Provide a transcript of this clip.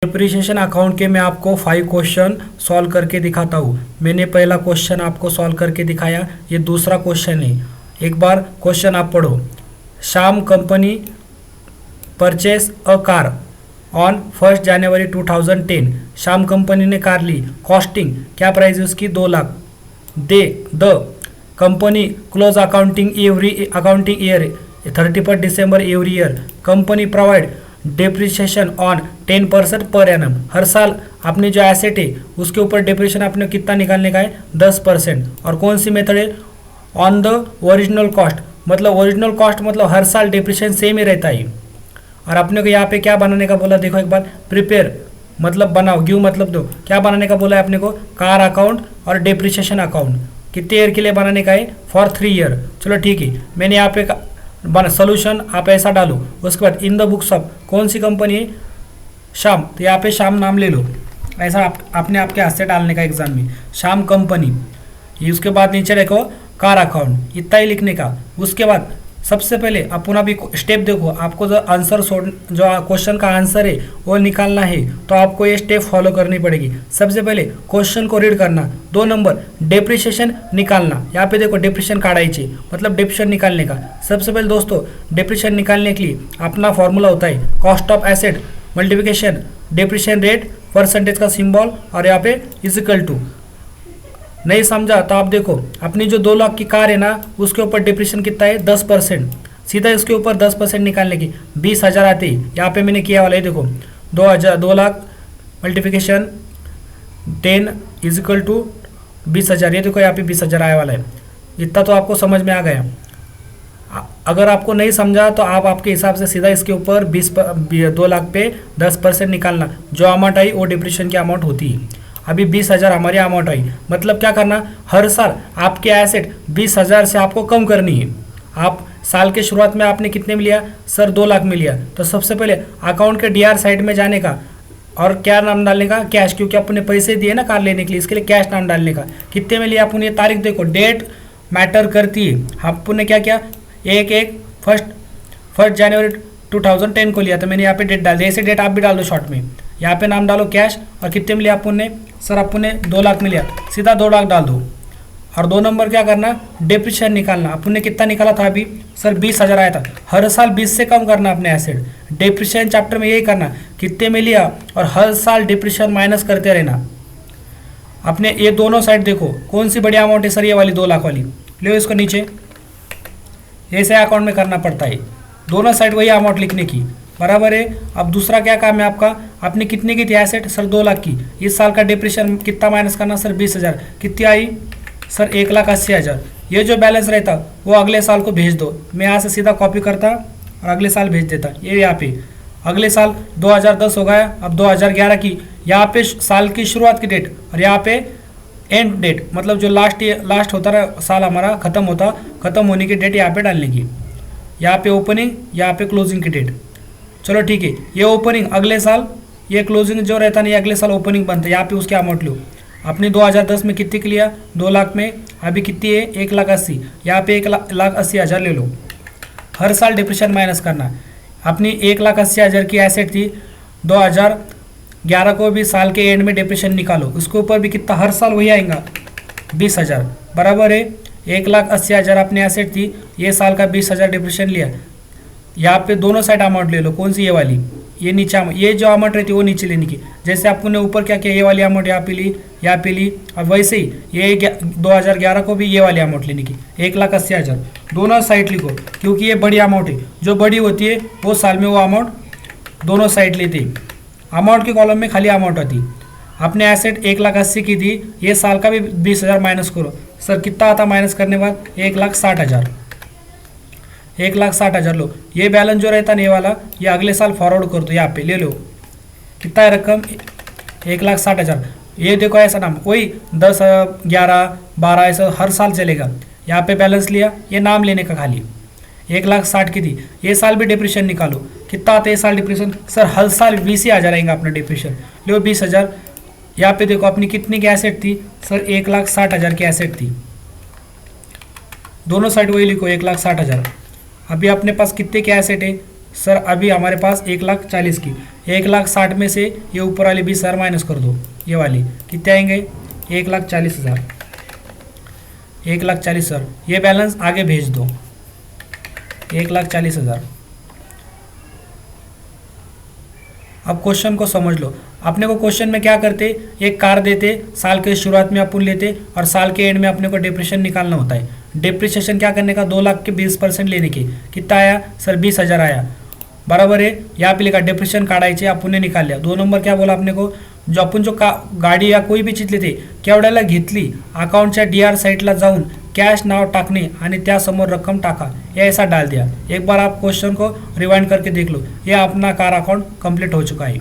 Depreciation account के मैं आपको 5 क्वेश्चन सॉल्व करके दिखाता हूँ। मैंने पहला क्वेश्चन आपको सॉल्व करके दिखाया, ये दूसरा क्वेश्चन है। एक बार क्वेश्चन आप पढ़ो। Shyam company purchase a car on 1 January 2010। Shyam company ने कार ली, कॉस्टिंग क्या प्राइस है उसकी 2 lakh. The company close accounting year 31 December every year. Company provide depreciation on 10% per annum. हर साल आपने जो एसेट है उसके ऊपर डिप्रिसिएशन आपने कितना निकालने का है 10%। और कौन सी मेथड है ऑन द ओरिजिनल कॉस्ट, मतलब ओरिजिनल कॉस्ट मतलब हर साल डिप्रिसिएशन सेम ही रहता है। और आपने को यहाँ पे क्या बनाने का बोला, देखो एक बार, प्रिपेयर मतलब बनाओ, गिव मतलब दो, क्या बनाने का बोला है आपने को, कार अकाउंट और डिप्रिसिएशन अकाउंट। कितने ईयर के लिए बनाने का है, फॉर 3 ईयर। चलो ठीक है, मैंने यहाँ पे सोल्यूशन आप ऐसा डालो। उसके बाद इन द बुक्स ऑफ कौन सी कंपनी है, श्याम, तो यहाँ पे श्याम नाम ले लो। ऐसा आपने आपके हाथ से डालने का एग्जाम में, श्याम कंपनी। ये उसके बाद नीचे देखो कार अकाउंट, इतना ही लिखने का। उसके बाद सबसे पहले अपन अभी स्टेप देखो, आपको जो आंसर जो क्वेश्चन का आंसर है वो निकालना है, तो आपको ये स्टेप फॉलो करनी पड़ेगी। सबसे पहले क्वेश्चन को रीड करना, 2 नंबर डिप्रिसिएशन निकालना। यहाँ पे देखो डिप्रिसिएशन काढ़ाई मतलब डिप्रिसिएशन निकालने का। सबसे पहले दोस्तों डिप्रिसिएशन निकालने के लिए अपना फॉर्मूला होता है cost of asset multiplication depreciation rate percentage का सिंबल और यहाँ पे इजिकल टू। नहीं समझा तो आप देखो, अपनी जो 2 लाख की कार है ना उसके ऊपर डिप्रिसिएशन कितना है 10%। सीधा इसके ऊपर 10% निकालने की 20,000 आती है। यहाँ पे मैंने किया वाला है, देखो 2 लाख मल्टीप्लिकेशन 10 इजिकल टू 20,000। ये देखो यहाँ पे 20,000 आया वाला है। इतना तो आपको समझ में आ गया। अगर आपको नहीं समझा तो आप आपके हिसाब से सीधा इसके ऊपर 2 लाख पे 10% निकालना। जो अमाउंट आई वो डिप्रिसिएशन की अमाउंट होती है। अभी 20,000 हमारी अमाउंट आई, मतलब क्या करना, हर साल आपके एसेट 20,000 से आपको कम करनी है। आप साल के शुरुआत में आपने कितने में लिया, सर 2 लाख में लिया, तो सबसे पहले अकाउंट के डीआर साइड में जाने का और क्या नाम डालने का, कैश, क्योंकि अपने पैसे दिए ना कार लेने के लिए, इसके लिए कैश नाम डालने का। कितने में लिया अपन, ये तारीख देखो, डेट मैटर करती है। अपन ने क्या किया, 1 जनवरी 2010 को लिया, तो मैंने यहाँ पे डेट डाल दिया। ऐसे डेट आप भी डाल दो शॉर्ट में। यहाँ पे नाम डालो कैश, और कितने में लिया अपन ने, सर अपन ने 2 लाख में लिया, सीधा 2 लाख डाल दो। और 2 नंबर क्या करना, डिप्रिसिएशन निकालना। अपन ने कितना निकाला था अभी, सर 20,000 आया था। हर साल 20 से कम करना अपने एसेट। डिप्रिसिएशन चैप्टर में यही करना, कितने में लिया और हर साल डिप्रिसिएशन माइनस करते रहना। अपने ये दोनों साइड देखो कौन सी बड़ी अमाउंट है, सर ये वाली 2 लाख वाली, ले इसको नीचे। ऐसे अकाउंट में करना पड़ता है, दोनों साइड वही अमाउंट लिखने की, बराबर है। अब दूसरा क्या काम है आपका, आपने कितने की थी एसेट, सर 2 लाख की। इस साल का डिप्रिसिएशन कितना माइनस करना, सर 20,000। कितनी आई, सर 1,80,000। ये जो बैलेंस रहता वो अगले साल को भेज दो। मैं यहाँ से सीधा कॉपी करता और अगले साल भेज देता। ये यहाँ पे अगले साल 2010 हो गया, अब 2011 की यहाँ पे साल की शुरुआत की डेट और यहाँ पे एंड डेट, मतलब जो लास्ट होता रहा साल हमारा खत्म होने की डेट यहाँ पे डालने की। यहाँ पे ओपनिंग, यहाँ पे क्लोजिंग की डेट। चलो ठीक है, ये ओपनिंग अगले साल, ये क्लोजिंग जो रहता नहीं अगले साल ओपनिंग बनता है। यहाँ पे उसकी अमाउंट लो। आपने 2010 में कितने के लिया, 2 लाख में, अभी कितनी है 1,80,000। यहाँ पे 1,80,000 ले लो। हर साल डिप्रिसिएशन माइनस करना। अपनी 1,80,000 की एसेट थी, 2011 को भी साल के एंड में डिप्रिसिएशन निकालो, उसके ऊपर भी कितना हर साल वही आएगा 20,000, बराबर है। 1,80,000 अपनी एसेट थी, ये साल का 20,000 डिप्रिसिएशन लिया। यहाँ पे दोनों साइड अमाउंट ले लो, कौन सी, ये वाली, ये नीचे ये जो अमाउंट रहती है वो नीचे लेने की। जैसे आपने ऊपर क्या किया, ये वाली अमाउंट यहाँ पे ली, अब वैसे ही ये 2011 को भी ये वाली अमाउंट लेने की 1,80,000। दोनों साइड लिखो, क्योंकि ये बड़ी अमाउंट है। जो बड़ी होती है वो साल में वो अमाउंट दोनों साइड लेते हैं। अमाउंट के कॉलम में खाली अमाउंट आती। आपने एसेट 1,80,000 की थी, ये साल का भी 20,000 माइनस करो। सर कितना आता माइनस करने के बाद, 1,60,000। 1,60,000 लो। ये बैलेंस जो रहता ना ये वाला, ये अगले साल फॉरवर्ड कर दो, यहाँ पे ले लो। कितना है रकम, 1,60,000। ये देखो ऐसा नाम, वही 10, 11, 12 ऐसा हर साल चलेगा। यहाँ पे बैलेंस लिया, ये नाम लेने का खाली। 1,60,000 की थी, ये साल भी डिप्रिसिएशन निकालो। कितना आता है ये साल डिप्रिसिएशन, सर हर साल 20,000 आएगा अपना डिप्रिसिएशन। लो 20,000। यहाँ पे देखो अपनी कितनी की एसेट थी, सर 1,60,000 की एसेट थी। दोनों साइड वही लिखो 1,60,000। अभी अपने पास कितने के एसेट है, सर अभी हमारे पास 1,40,000 की, 1,60,000 में से ये ऊपर वाली 20,000 माइनस कर दो, ये वाली कितने आएंगे 1,40,000, 1,40,000 सर, ये बैलेंस आगे भेज दो 1,40,000। अब क्वेश्चन को समझ लो। अपने को क्वेश्चन में क्या करते, एक कार देते, साल के शुरुआत में अपन लेते और साल के एंड में अपने को डिप्रेशन निकालना होता है। डिप्रिसिएशन क्या करने का, 2 लाख के 20% लेने की, कितना आया सर 20,000 आया, बराबर है। यहाँ पे लिखा डिप्रेशन काढायचे, आपण निकाल लिया। 2 नंबर क्या बोला आपने को, जो आपण जो गाडी या कोई भी चीज लेते केवढ्याला घेतली, अकाउंटच्या DR साईटला जाऊन कैश नाव टाकने आणि त्यासमोर रक्कम टाका, ये ऐसा डाल दिया। एक बार आप क्वेश्चन को रिवाइंड करके देख लो, ये अपना कार अकाउंट कंप्लीट हो चुका है।